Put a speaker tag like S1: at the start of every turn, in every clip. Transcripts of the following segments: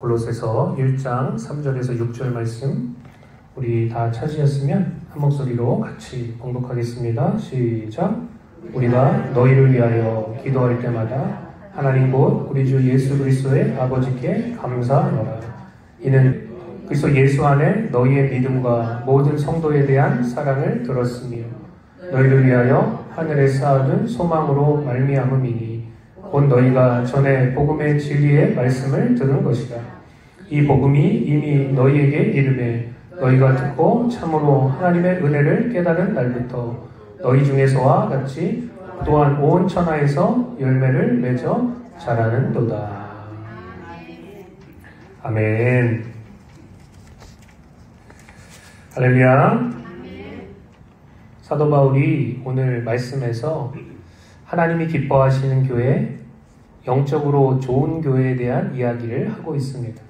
S1: 골로새서 1장 3절에서 6절 말씀 우리 다 찾으셨으면 한 목소리로 같이 봉독하겠습니다. 시작. 우리가 너희를 위하여 기도할 때마다 하나님 곧 우리 주 예수 그리스도의 아버지께 감사하노라. 이는 그리스도 예수 안에 너희의 믿음과 모든 성도에 대한 사랑을 들었으며 너희를 위하여 하늘에 쌓아둔 소망으로 말미암음이니 곧 너희가 전에 복음의 진리의 말씀을 들은 것이다. 이 복음이 이미 너희에게 이르매 너희가 듣고 참으로 하나님의 은혜를 깨달은 날부터 너희 중에서와 같이 또한 온 천하에서 열매를 맺어 자라는도다. 아멘. 할렐루야. 사도 바울이 오늘 말씀에서 하나님이 기뻐하시는 교회, 영적으로 좋은 교회에 대한 이야기를 하고 있습니다.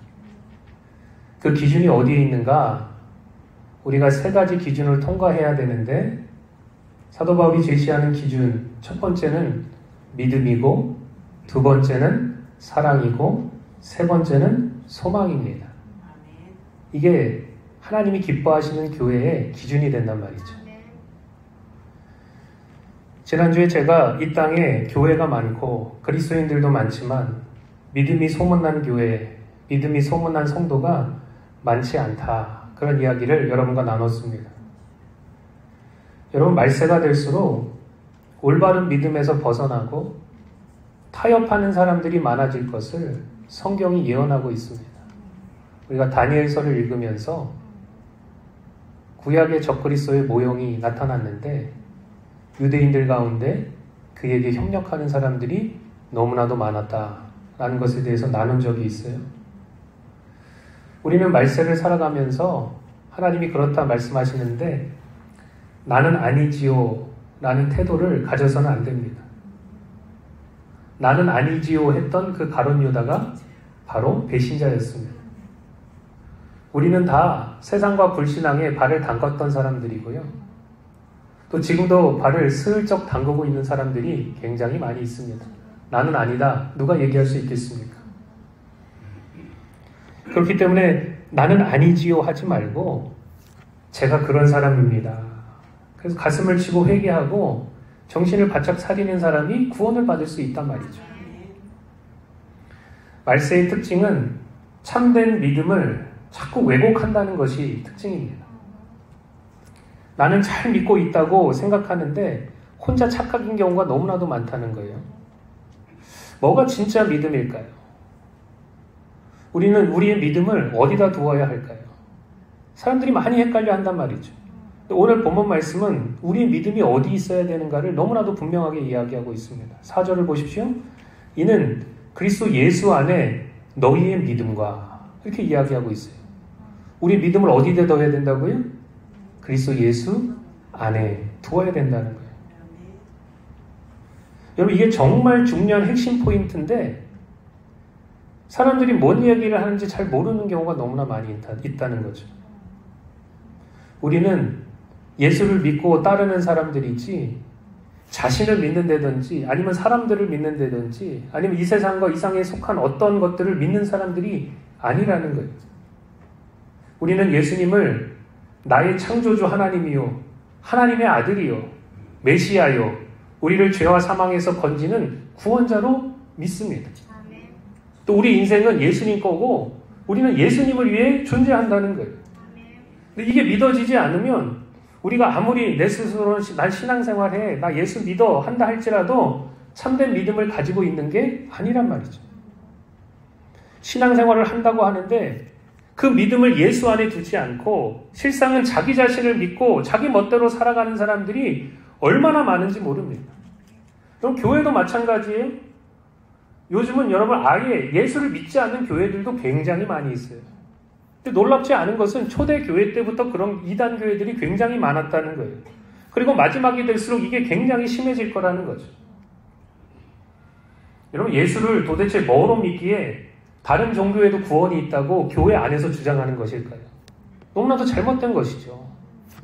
S1: 그 기준이 어디에 있는가? 우리가 세 가지 기준을 통과해야 되는데 사도 바울이 제시하는 기준, 첫 번째는 믿음이고 두 번째는 사랑이고 세 번째는 소망입니다. 이게 하나님이 기뻐하시는 교회의 기준이 된단 말이죠. 지난주에 제가 이 땅에 교회가 많고 그리스도인들도 많지만 믿음이 소문난 교회, 믿음이 소문난 성도가 많지 않다. 그런 이야기를 여러분과 나눴습니다. 여러분, 말세가 될수록 올바른 믿음에서 벗어나고 타협하는 사람들이 많아질 것을 성경이 예언하고 있습니다. 우리가 다니엘서를 읽으면서 구약의 적그리스도의 모형이 나타났는데 유대인들 가운데 그에게 협력하는 사람들이 너무나도 많았다라는 것에 대해서 나눈 적이 있어요. 우리는 말세를 살아가면서 하나님이 그렇다 말씀하시는데 나는 아니지요 라는 태도를 가져서는 안 됩니다. 나는 아니지요 했던 그 가룟 유다가 바로 배신자였습니다. 우리는 다 세상과 불신앙에 발을 담갔던 사람들이고요. 또 지금도 발을 슬쩍 담그고 있는 사람들이 굉장히 많이 있습니다. 나는 아니다. 누가 얘기할 수 있겠습니까? 그렇기 때문에 나는 아니지요 하지 말고 제가 그런 사람입니다. 그래서 가슴을 치고 회개하고 정신을 바짝 차리는 사람이 구원을 받을 수 있단 말이죠. 말세의 특징은 참된 믿음을 자꾸 왜곡한다는 것이 특징입니다. 나는 잘 믿고 있다고 생각하는데 혼자 착각인 경우가 너무나도 많다는 거예요. 뭐가 진짜 믿음일까요? 우리는 우리의 믿음을 어디다 두어야 할까요? 사람들이 많이 헷갈려 한단 말이죠. 오늘 본문 말씀은 우리의 믿음이 어디 있어야 되는가를 너무나도 분명하게 이야기하고 있습니다. 4절을 보십시오. 이는 그리스도 예수 안에 너희의 믿음과 이렇게 이야기하고 있어요. 우리 믿음을 어디에 넣어야 된다고요? 그리스도 예수 안에 두어야 된다는 거예요. 여러분, 이게 정말 중요한 핵심 포인트인데 사람들이 뭔 이야기를 하는지 잘 모르는 경우가 너무나 많이 있다는 거죠. 우리는 예수를 믿고 따르는 사람들이지 자신을 믿는다든지 아니면 사람들을 믿는다든지 아니면 이 세상과 이상에 속한 어떤 것들을 믿는 사람들이 아니라는 거예요. 우리는 예수님을 나의 창조주 하나님이요, 하나님의 아들이요, 메시아요, 우리를 죄와 사망에서 건지는 구원자로 믿습니다. 또 우리 인생은 예수님 거고 우리는 예수님을 위해 존재한다는 거예요. 근데 이게 믿어지지 않으면 우리가 아무리 내 스스로는 난 신앙생활해, 나 예수 믿어 한다 할지라도 참된 믿음을 가지고 있는 게 아니란 말이죠. 신앙생활을 한다고 하는데 그 믿음을 예수 안에 두지 않고 실상은 자기 자신을 믿고 자기 멋대로 살아가는 사람들이 얼마나 많은지 모릅니다. 그럼 교회도 마찬가지예요. 요즘은 여러분 아예 예수를 믿지 않는 교회들도 굉장히 많이 있어요. 근데 놀랍지 않은 것은 초대 교회 때부터 그런 이단 교회들이 굉장히 많았다는 거예요. 그리고 마지막이 될수록 이게 굉장히 심해질 거라는 거죠. 여러분, 예수를 도대체 뭐로 믿기에 다른 종교에도 구원이 있다고 교회 안에서 주장하는 것일까요? 너무나도 잘못된 것이죠.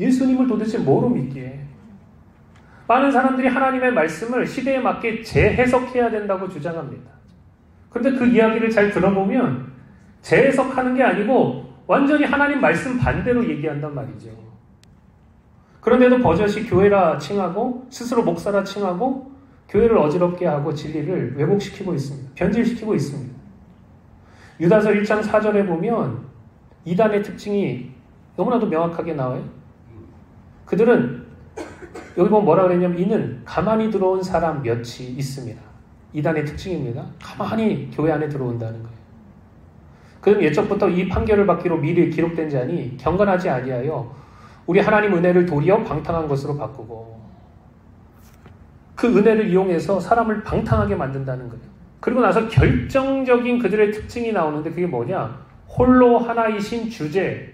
S1: 예수님을 도대체 뭐로 믿기에? 많은 사람들이 하나님의 말씀을 시대에 맞게 재해석해야 된다고 주장합니다. 그런데 그 이야기를 잘 들어보면 재해석하는 게 아니고 완전히 하나님 말씀 반대로 얘기한단 말이죠. 그런데도 버젓이 교회라 칭하고 스스로 목사라 칭하고 교회를 어지럽게 하고 진리를 왜곡시키고 있습니다. 변질시키고 있습니다. 유다서 1장 4절에 보면 이단의 특징이 너무나도 명확하게 나와요. 그들은 여기 보면 뭐라 그랬냐면 이는 가만히 들어온 사람 몇이 있습니다. 이단의 특징입니다. 가만히 교회 안에 들어온다는 거예요. 그는 옛적부터 이 판결을 받기로 미리 기록된 자니 경건하지 아니하여 우리 하나님 은혜를 도리어 방탕한 것으로 바꾸고 그 은혜를 이용해서 사람을 방탕하게 만든다는 거예요. 그리고 나서 결정적인 그들의 특징이 나오는데 그게 뭐냐? 홀로 하나이신 주제,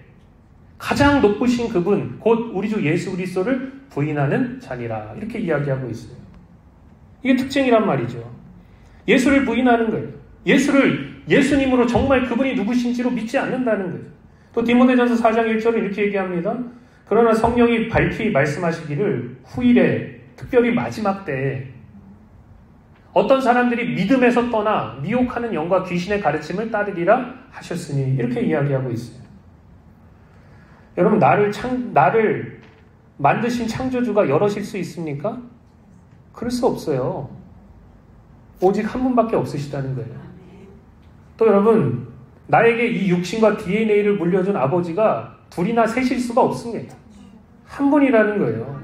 S1: 가장 높으신 그분, 곧 우리 주 예수 그리스도를 부인하는 자니라. 이렇게 이야기하고 있어요. 이게 특징이란 말이죠. 예수를 부인하는 거예요. 예수님으로 정말 그분이 누구신지로 믿지 않는다는 거예요. 또 디모데전서 4장 1절에 이렇게 얘기합니다. 그러나 성령이 밝히 말씀하시기를 후일에 특별히 마지막 때에 어떤 사람들이 믿음에서 떠나 미혹하는 영과 귀신의 가르침을 따르리라 하셨으니 이렇게 이야기하고 있어요. 여러분 나를 만드신 창조주가 여럿일 수 있습니까? 그럴 수 없어요. 오직 한 분밖에 없으시다는 거예요. 또 여러분 나에게 이 육신과 DNA를 물려준 아버지가 둘이나 셋일 수가 없습니다. 한 분이라는 거예요.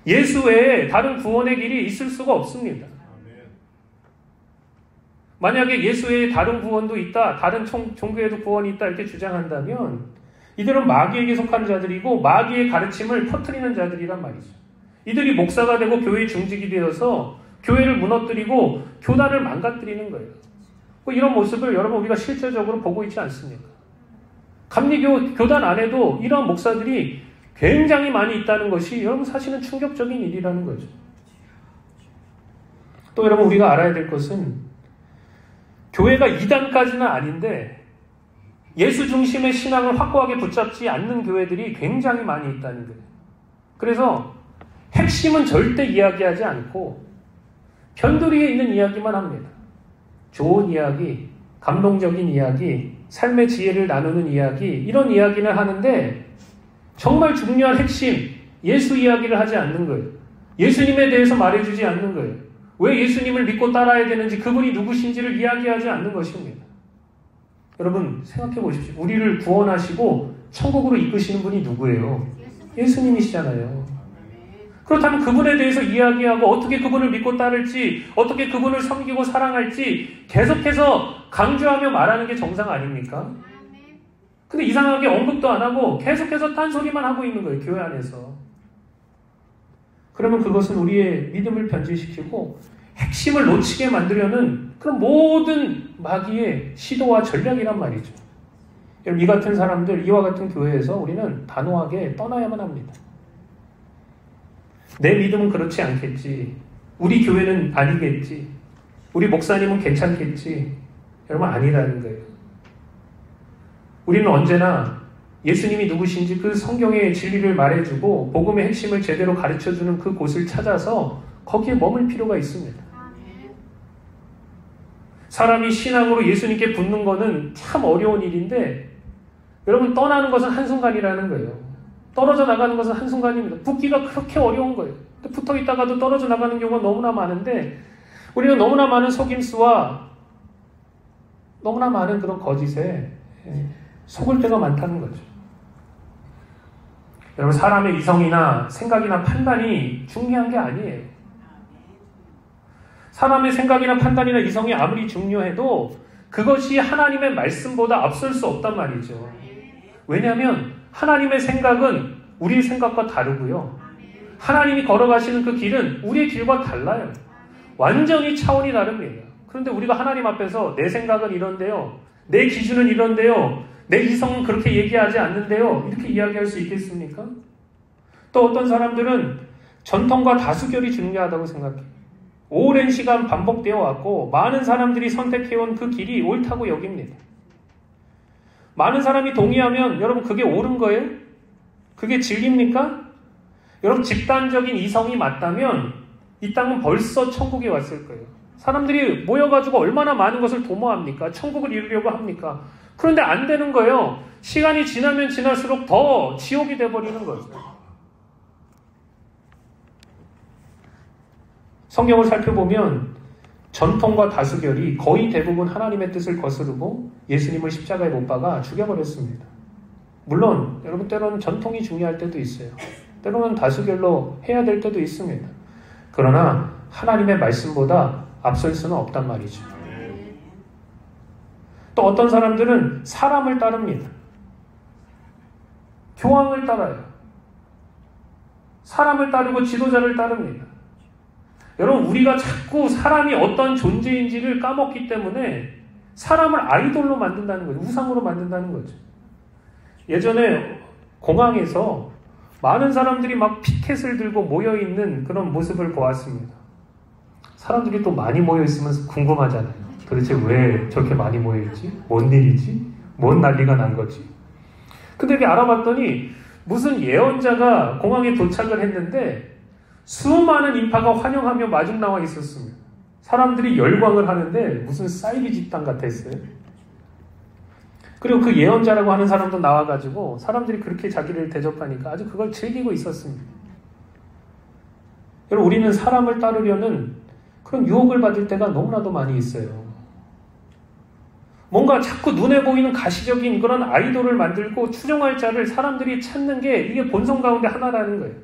S1: 예수 외에 다른 구원의 길이 있을 수가 없습니다. 만약에 예수 외에 다른 구원도 있다, 다른 종교에도 구원이 있다 이렇게 주장한다면 이들은 마귀에게 속한 자들이고 마귀의 가르침을 퍼뜨리는 자들이란 말이죠. 이들이 목사가 되고 교회 중직이 되어서 교회를 무너뜨리고 교단을 망가뜨리는 거예요. 이런 모습을 여러분 우리가 실제적으로 보고 있지 않습니까? 감리교 교단 안에도 이런 목사들이 굉장히 많이 있다는 것이 여러분 사실은 충격적인 일이라는 거죠. 또 여러분 우리가 알아야 될 것은 교회가 이단까지는 아닌데 예수 중심의 신앙을 확고하게 붙잡지 않는 교회들이 굉장히 많이 있다는 거예요. 그래서 핵심은 절대 이야기하지 않고 편두리에 있는 이야기만 합니다. 좋은 이야기, 감동적인 이야기, 삶의 지혜를 나누는 이야기, 이런 이야기를 하는데 정말 중요한 핵심, 예수 이야기를 하지 않는 거예요. 예수님에 대해서 말해주지 않는 거예요. 왜 예수님을 믿고 따라야 되는지, 그분이 누구신지를 이야기하지 않는 것입니다. 여러분 생각해 보십시오. 우리를 구원하시고 천국으로 이끄시는 분이 누구예요? 예수님이시잖아요. 그렇다면 그분에 대해서 이야기하고 어떻게 그분을 믿고 따를지, 어떻게 그분을 섬기고 사랑할지 계속해서 강조하며 말하는 게 정상 아닙니까? 근데 이상하게 언급도 안 하고 계속해서 딴소리만 하고 있는 거예요. 교회 안에서. 그러면 그것은 우리의 믿음을 변질시키고 핵심을 놓치게 만들려는 그런 모든 마귀의 시도와 전략이란 말이죠. 이 같은 사람들, 이와 같은 교회에서 우리는 단호하게 떠나야만 합니다. 내 믿음은 그렇지 않겠지. 우리 교회는 아니겠지. 우리 목사님은 괜찮겠지. 여러분 아니라는 거예요. 우리는 언제나 예수님이 누구신지 그 성경의 진리를 말해주고 복음의 핵심을 제대로 가르쳐주는 그 곳을 찾아서 거기에 머물 필요가 있습니다. 사람이 신앙으로 예수님께 붙는 거는 참 어려운 일인데 여러분 떠나는 것은 한순간이라는 거예요. 떨어져 나가는 것은 한순간입니다. 붙기가 그렇게 어려운 거예요. 붙어 있다가도 떨어져 나가는 경우가 너무나 많은데 우리는 너무나 많은 속임수와 너무나 많은 그런 거짓에 속을 때가 많다는 거죠. 여러분 사람의 이성이나 생각이나 판단이 중요한 게 아니에요. 사람의 생각이나 판단이나 이성이 아무리 중요해도 그것이 하나님의 말씀보다 앞설 수 없단 말이죠. 왜냐하면 하나님의 생각은 우리의 생각과 다르고요. 하나님이 걸어가시는 그 길은 우리의 길과 달라요. 완전히 차원이 다릅니다. 그런데 우리가 하나님 앞에서 내 생각은 이런데요. 내 기준은 이런데요. 내 이성은 그렇게 얘기하지 않는데요. 이렇게 이야기할 수 있겠습니까? 또 어떤 사람들은 전통과 다수결이 중요하다고 생각해요. 오랜 시간 반복되어 왔고 많은 사람들이 선택해온 그 길이 옳다고 여깁니다. 많은 사람이 동의하면 여러분 그게 옳은 거예요? 그게 진리입니까? 여러분 집단적인 이성이 맞다면 이 땅은 벌써 천국에 왔을 거예요. 사람들이 모여가지고 얼마나 많은 것을 도모합니까? 천국을 이루려고 합니까? 그런데 안 되는 거예요. 시간이 지나면 지날수록 더 지옥이 돼버리는 거죠. 성경을 살펴보면 전통과 다수결이 거의 대부분 하나님의 뜻을 거스르고 예수님을 십자가에 못 박아 죽여버렸습니다. 물론 여러분 때로는 전통이 중요할 때도 있어요. 때로는 다수결로 해야 될 때도 있습니다. 그러나 하나님의 말씀보다 앞설 수는 없단 말이죠. 또 어떤 사람들은 사람을 따릅니다. 교황을 따라요. 사람을 따르고 지도자를 따릅니다. 여러분, 우리가 자꾸 사람이 어떤 존재인지를 까먹기 때문에 사람을 아이돌로 만든다는 거죠. 우상으로 만든다는 거죠. 예전에 공항에서 많은 사람들이 막 피켓을 들고 모여있는 그런 모습을 보았습니다. 사람들이 또 많이 모여있으면 궁금하잖아요. 도대체 왜 저렇게 많이 모여있지? 뭔 일이지? 뭔 난리가 난 거지? 근데 이렇게 알아봤더니 무슨 예언자가 공항에 도착을 했는데 수많은 인파가 환영하며 마중 나와 있었습니다. 사람들이 열광을 하는데 무슨 사이비 집단 같았어요. 그리고 그 예언자라고 하는 사람도 나와가지고 사람들이 그렇게 자기를 대접하니까 아주 그걸 즐기고 있었습니다. 여러분, 우리는 사람을 따르려는 그런 유혹을 받을 때가 너무나도 많이 있어요. 뭔가 자꾸 눈에 보이는 가시적인 그런 아이돌을 만들고 추종할 자를 사람들이 찾는 게 이게 본성 가운데 하나라는 거예요.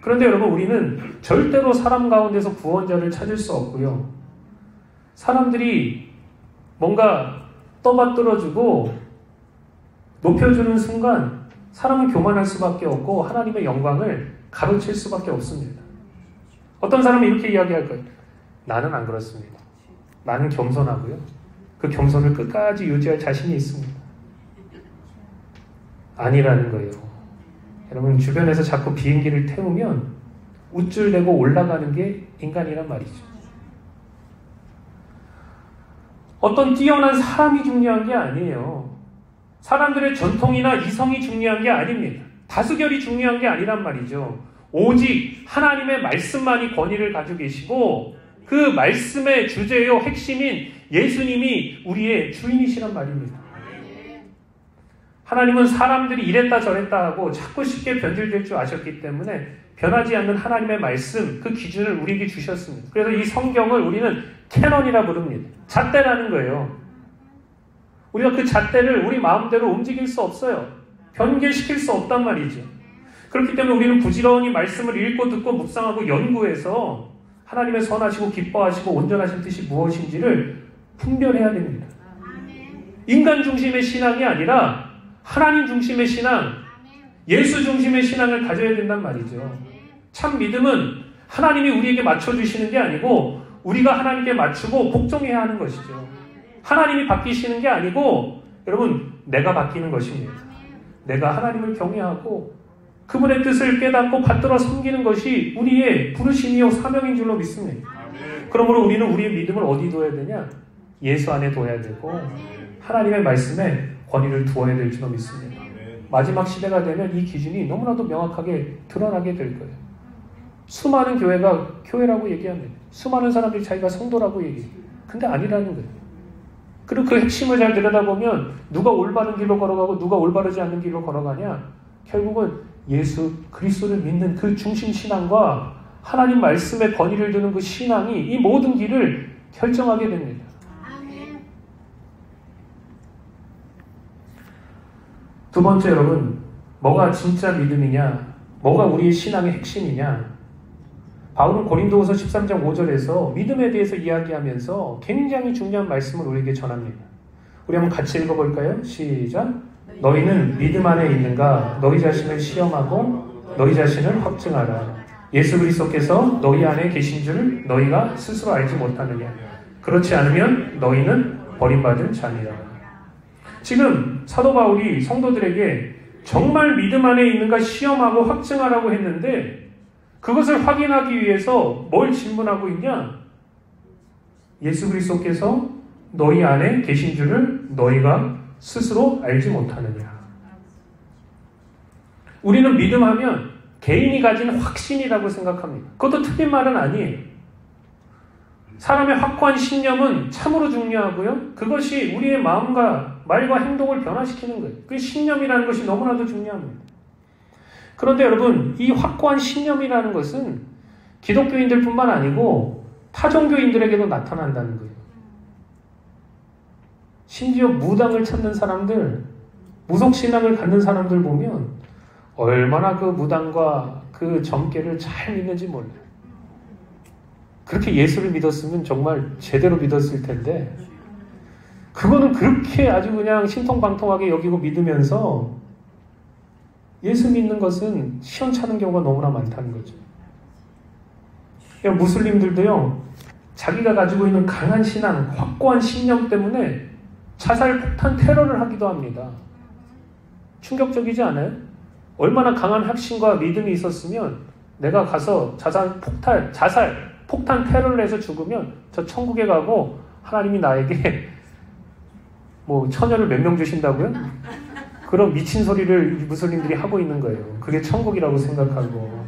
S1: 그런데 여러분, 우리는 절대로 사람 가운데서 구원자를 찾을 수 없고요. 사람들이 뭔가 떠받들어주고 높여주는 순간 사람은 교만할 수밖에 없고 하나님의 영광을 가로챌 수밖에 없습니다. 어떤 사람은 이렇게 이야기할 거예요. 나는 안 그렇습니다. 나는 겸손하고요. 그 겸손을 끝까지 유지할 자신이 있습니다. 아니라는 거예요. 여러분, 주변에서 자꾸 비행기를 태우면 우쭐대고 올라가는 게 인간이란 말이죠. 어떤 뛰어난 사람이 중요한 게 아니에요. 사람들의 전통이나 이성이 중요한 게 아닙니다. 다수결이 중요한 게 아니란 말이죠. 오직 하나님의 말씀만이 권위를 가지고 계시고 그 말씀의 주제요 핵심인 예수님이 우리의 주인이시란 말입니다. 하나님은 사람들이 이랬다 저랬다 하고 자꾸 쉽게 변질될 줄 아셨기 때문에 변하지 않는 하나님의 말씀, 그 기준을 우리에게 주셨습니다. 그래서 이 성경을 우리는 캐논이라 부릅니다. 잣대라는 거예요. 우리가 그 잣대를 우리 마음대로 움직일 수 없어요. 변개시킬 수 없단 말이죠. 그렇기 때문에 우리는 부지런히 말씀을 읽고 듣고 묵상하고 연구해서 하나님의 선하시고 기뻐하시고 온전하신 뜻이 무엇인지를 분별해야 됩니다. 인간 중심의 신앙이 아니라 하나님 중심의 신앙, 예수 중심의 신앙을 가져야 된단 말이죠. 참 믿음은 하나님이 우리에게 맞춰주시는 게 아니고 우리가 하나님께 맞추고 복종해야 하는 것이죠. 하나님이 바뀌시는 게 아니고 여러분, 내가 바뀌는 것입니다. 내가 하나님을 경외하고 그분의 뜻을 깨닫고 받들어 섬기는 것이 우리의 부르심이요 사명인 줄로 믿습니다. 그러므로 우리는 우리의 믿음을 어디 둬야 되냐? 예수 안에 둬야 되고 하나님의 말씀에 권위를 두어야 될 줄로 믿습니다. 마지막 시대가 되면 이 기준이 너무나도 명확하게 드러나게 될 거예요. 수많은 교회가 교회라고 얘기합니다. 수많은 사람들이 자기가 성도라고 얘기해요. 근데 아니라는 거예요. 그리고 그 핵심을 잘 들여다보면 누가 올바른 길로 걸어가고 누가 올바르지 않는 길로 걸어가냐? 결국은 예수 그리스도를 믿는 그 중심 신앙과 하나님 말씀에 권위를 두는 그 신앙이 이 모든 길을 결정하게 됩니다. 두 번째, 여러분, 뭐가 진짜 믿음이냐? 뭐가 우리의 신앙의 핵심이냐? 바울은 고린도후서 13장 5절에서 믿음에 대해서 이야기하면서 굉장히 중요한 말씀을 우리에게 전합니다. 우리 한번 같이 읽어볼까요? 시작! 너희는 믿음 안에 있는가? 너희 자신을 시험하고 너희 자신을 확증하라. 예수 그리스도께서 너희 안에 계신 줄 너희가 스스로 알지 못하느냐? 그렇지 않으면 너희는 버림받은 자니라. 지금 사도 바울이 성도들에게 정말 믿음 안에 있는가 시험하고 확증하라고 했는데 그것을 확인하기 위해서 뭘 질문하고 있냐? 예수 그리스도께서 너희 안에 계신 줄을 너희가 스스로 알지 못하느냐. 우리는 믿음하면 개인이 가진 확신이라고 생각합니다. 그것도 틀린 말은 아니에요. 사람의 확고한 신념은 참으로 중요하고요. 그것이 우리의 마음과 말과 행동을 변화시키는 거예요. 그 신념이라는 것이 너무나도 중요합니다. 그런데 여러분, 이 확고한 신념이라는 것은 기독교인들뿐만 아니고 타종교인들에게도 나타난다는 거예요. 심지어 무당을 찾는 사람들, 무속신앙을 갖는 사람들 보면 얼마나 그 무당과 그 점괘를 잘 믿는지 몰라요. 그렇게 예수를 믿었으면 정말 제대로 믿었을 텐데 그거는 그렇게 아주 그냥 신통방통하게 여기고 믿으면서 예수 믿는 것은 시원찮은 경우가 너무나 많다는 거죠. 무슬림들도요, 자기가 가지고 있는 강한 신앙, 확고한 신념 때문에 자살 폭탄 테러를 하기도 합니다. 충격적이지 않아요? 얼마나 강한 확신과 믿음이 있었으면 내가 가서 자살 폭탄 테러를 해서 죽으면 저 천국에 가고 하나님이 나에게 뭐 처녀를 몇 명 주신다고요? 그런 미친 소리를 무슬림들이 하고 있는 거예요. 그게 천국이라고 생각하고.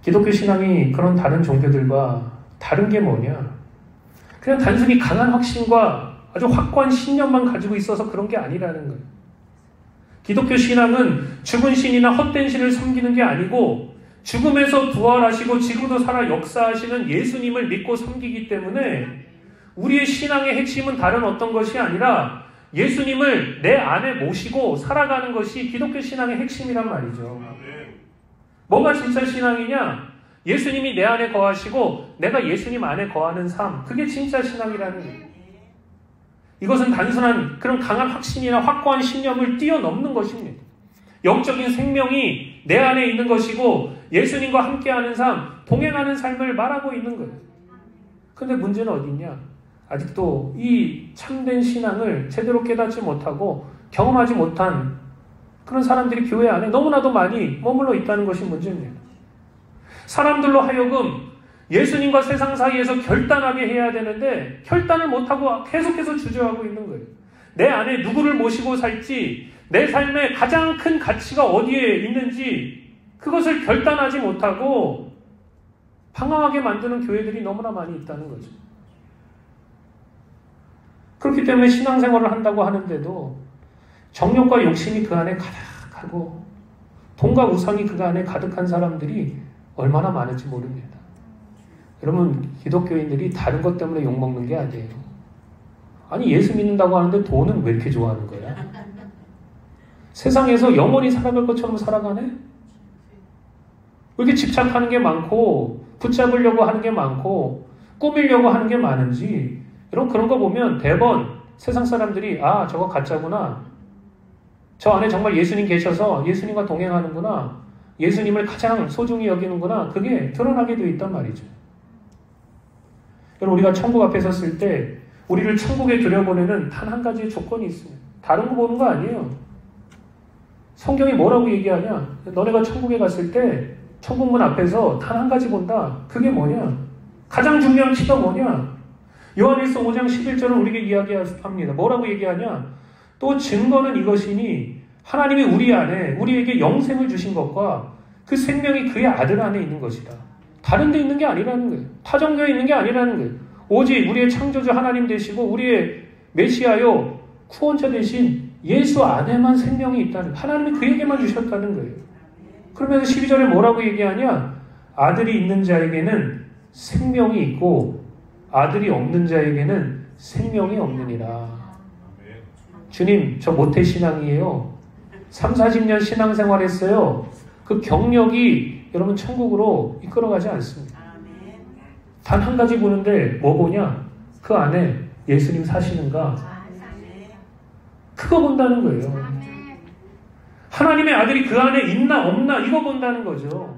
S1: 기독교 신앙이 그런 다른 종교들과 다른 게 뭐냐? 그냥 단순히 강한 확신과 아주 확고한 신념만 가지고 있어서 그런 게 아니라는 거예요. 기독교 신앙은 죽은 신이나 헛된 신을 섬기는 게 아니고 죽음에서 부활하시고 지금도 살아 역사하시는 예수님을 믿고 섬기기 때문에 우리의 신앙의 핵심은 다른 어떤 것이 아니라 예수님을 내 안에 모시고 살아가는 것이 기독교 신앙의 핵심이란 말이죠. 뭐가 진짜 신앙이냐? 예수님이 내 안에 거하시고 내가 예수님 안에 거하는 삶, 그게 진짜 신앙이라는 거예요. 이것은 단순한 그런 강한 확신이나 확고한 신념을 뛰어넘는 것입니다. 영적인 생명이 내 안에 있는 것이고 예수님과 함께하는 삶, 동행하는 삶을 말하고 있는 거예요. 근데 문제는 어디 있냐? 아직도 이 참된 신앙을 제대로 깨닫지 못하고 경험하지 못한 그런 사람들이 교회 안에 너무나도 많이 머물러 있다는 것이 문제입니다. 사람들로 하여금 예수님과 세상 사이에서 결단하게 해야 되는데 결단을 못하고 계속해서 주저하고 있는 거예요. 내 안에 누구를 모시고 살지, 내 삶의 가장 큰 가치가 어디에 있는지 그것을 결단하지 못하고 방황하게 만드는 교회들이 너무나 많이 있다는 거죠. 그렇기 때문에 신앙생활을 한다고 하는데도 정욕과 욕심이 그 안에 가득하고 돈과 우상이 그 안에 가득한 사람들이 얼마나 많을지 모릅니다. 여러분, 기독교인들이 다른 것 때문에 욕먹는 게 아니에요. 아니, 예수 믿는다고 하는데 돈은 왜 이렇게 좋아하는 거야? 세상에서 영원히 살아갈 것처럼 살아가네? 왜 이렇게 집착하는 게 많고 붙잡으려고 하는 게 많고 꾸미려고 하는 게 많은지, 여러분, 그런 거 보면 대번 세상 사람들이 아, 저거 가짜구나, 저 안에 정말 예수님 계셔서 예수님과 동행하는구나, 예수님을 가장 소중히 여기는구나, 그게 드러나게 되어 있단 말이죠. 여러분, 우리가 천국 앞에 섰을 때 우리를 천국에 들여보내는 단 한 가지의 조건이 있습니다. 다른 거 보는 거 아니에요. 성경이 뭐라고 얘기하냐? 너네가 천국에 갔을 때 천국문 앞에서 단 한 가지 본다. 그게 뭐냐? 가장 중요한 키가 뭐냐? 요한일서 5장 11절은 우리에게 이야기합니다. 뭐라고 얘기하냐? 또 증거는 이것이니 하나님이 우리 안에 우리에게 영생을 주신 것과 그 생명이 그의 아들 안에 있는 것이다. 다른 데 있는 게 아니라는 거예요. 타종교에 있는 게 아니라는 거예요. 오직 우리의 창조주 하나님 되시고 우리의 메시아요 구원자 되신 예수 안에만 생명이 있다는, 하나님이 그에게만 주셨다는 거예요. 그러면서 12절에 뭐라고 얘기하냐? 아들이 있는 자에게는 생명이 있고 아들이 없는 자에게는 생명이 없느니라. 주님, 저 모태신앙이에요. 3, 40년 신앙생활 했어요. 그 경력이 여러분 천국으로 이끌어가지 않습니다. 단 한 가지 보는데 뭐 보냐? 그 안에 예수님 사시는가? 그거 본다는 거예요. 하나님의 아들이 그 안에 있나 없나 이거 본다는 거죠.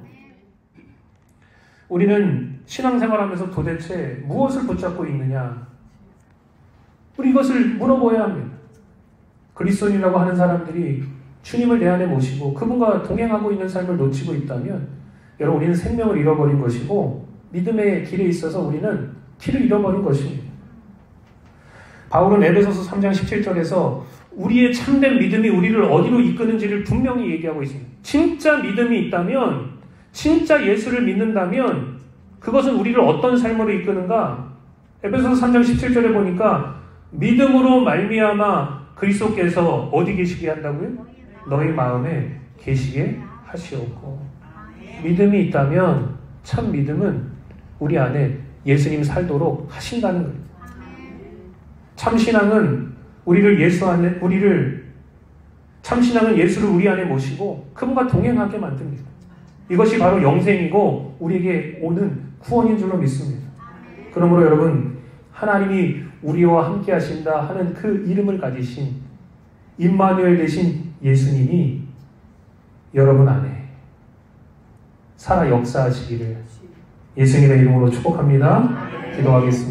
S1: 우리는 신앙생활하면서 도대체 무엇을 붙잡고 있느냐? 우리 이것을 물어봐야 합니다. 그리스도인이라고 하는 사람들이 주님을 내 안에 모시고 그분과 동행하고 있는 삶을 놓치고 있다면 여러분, 우리는 생명을 잃어버린 것이고 믿음의 길에 있어서 우리는 길을 잃어버린 것입니다. 바울은 에베소서 3장 17절에서 우리의 참된 믿음이 우리를 어디로 이끄는지를 분명히 얘기하고 있습니다. 진짜 믿음이 있다면, 진짜 예수를 믿는다면 그것은 우리를 어떤 삶으로 이끄는가? 에베소서 3장 17절에 보니까 믿음으로 말미암아 그리스도께서 어디 계시게 한다고요? 너희 마음에 계시게 하시옵고. 믿음이 있다면, 참 믿음은 우리 안에 예수님 살도록 하신다는 거예요. 참신앙은 참신앙은 예수를 우리 안에 모시고 그분과 동행하게 만듭니다. 이것이 바로 영생이고 우리에게 오는 구원인 줄로 믿습니다. 그러므로 여러분, 하나님이 우리와 함께 하신다 하는 그 이름을 가지신 임마누엘 되신 예수님이 여러분 안에 살아 역사하시기를 예수님의 이름으로 축복합니다. 기도하겠습니다.